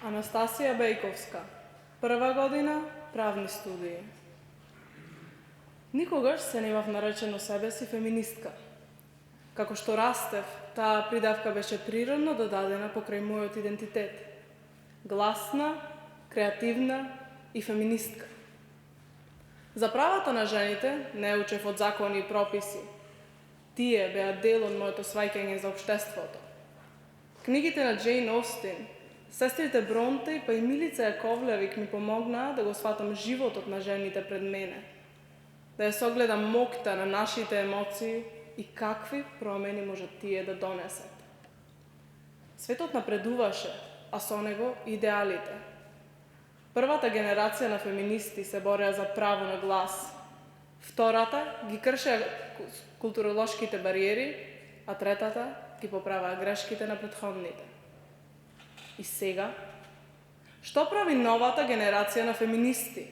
Анастасија Бејковска, прва година правни студии. Никогаш се немав наречено себе си феминистка. Како што растев, таа придавка беше природно додадена покрај мојот идентитет. Гласна, креативна и феминистка. За правата на жените не учев од закони и прописи. Тие беа дел од моето сваќање за општеството. Книгите на Джейн Остин, сестрите Бронте па и Милица Јаковлевик ми помогнаа да го сватам животот на жените пред мене, да ја согледам моќта на нашите емоции и какви промени можат тие да донесат. Светот напредуваше, а со него идеалите. Првата генерација на феминисти се бореа за право на глас. Втората ги кршеа културолошките бариери, а третата ги поправаа грешките на претходните. И сега, што прави новата генерација на феминисти?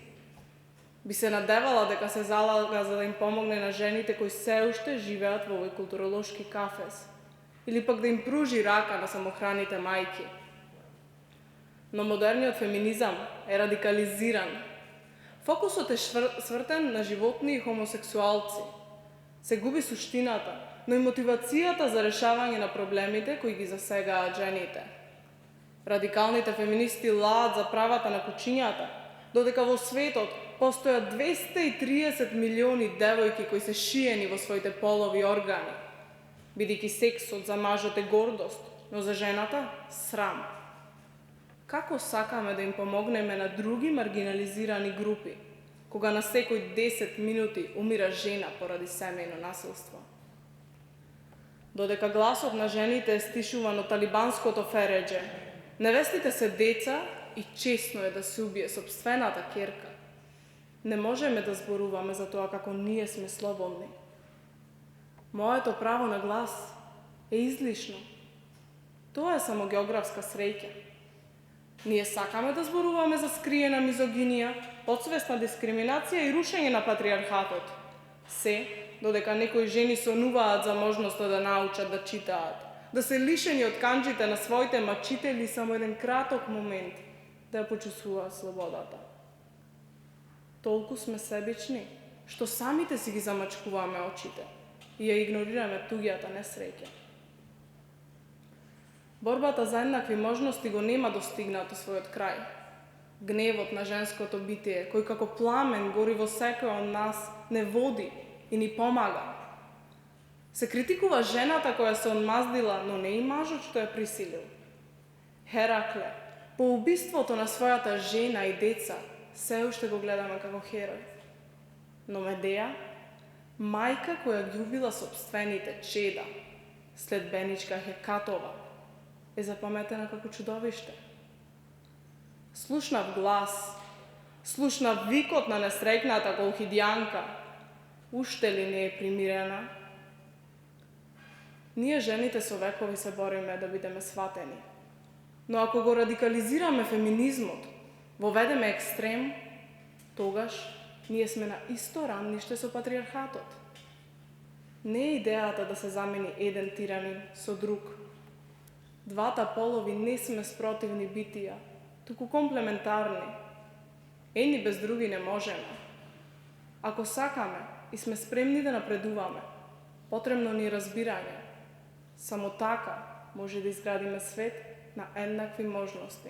Би се надевала дека се залага за да им помогне на жените кои се уште живеат во овој културолошки кафез, или пак да им пружи рака на самохраните мајки. Но модерниот феминизам е радикализиран. Фокусот е свртен на животни и хомосексуалци. Се губи суштината, но и мотивацијата за решавање на проблемите кои ги засегаат жените. Радикалните феминисти лаат за правата на кучињата, додека во светот постојат 230 милиони девојки кои се шиени во своите полови органи, бидејќи сексот за мажот е гордост, но за жената срам. Како сакаме да им помогнеме на други маргинализирани групи, кога на секој 10 минути умира жена поради семејно насилство? Додека гласот на жените е стишуван од талибанското фередже, невестите се деца и чесно е да се убие сопствената ќерка. Не можеме да зборуваме за тоа како ние сме слободни. Моето право на глас е излишно. Тоа е само географска среќа. Ние сакаме да зборуваме за скриена мизогинија, подсвесна дискриминација и рушење на патриархатот. Се, додека некои жени сонуваат за можноста да научат да читаат, да се лишени од канџите на своите мачители само еден краток момент да ја почувствуваат слободата. Толку сме себични, што самите си ги замачкуваме очите и ја игнорираме туѓата несреќа. Борбата за еднакви можности го нема достигнато својот крај. Гневот на женското битие, кој како пламен гори во секој од нас, не води и ни помага. Се критикува жената која се одмаздила, но не и мажот што ја присилил. Херакле, по убиството на својата жена и деца, се уште го гледаме како херој. Но Медеја, мајка која ги убила сопствените чеда, следбеничка Хекатова, е запаметена како чудовиште. Слушнав глас, слушнав викот на несреќната колхидјанка, уште ли не е примирена? Ние жените со векови се бориме да бидеме сватени. Но ако го радикализираме феминизмот, воведеме екстрем, тогаш ние сме на исто рамниште со патриархатот. Не е идејата да се замени еден тиранин со друг. Двата полови не сме спротивни битија, туку комплементарни. Едни без други не можеме. Ако сакаме и сме спремни да напредуваме, потребно ни разбирање. Само така може да изградиме свет на еднакви можности.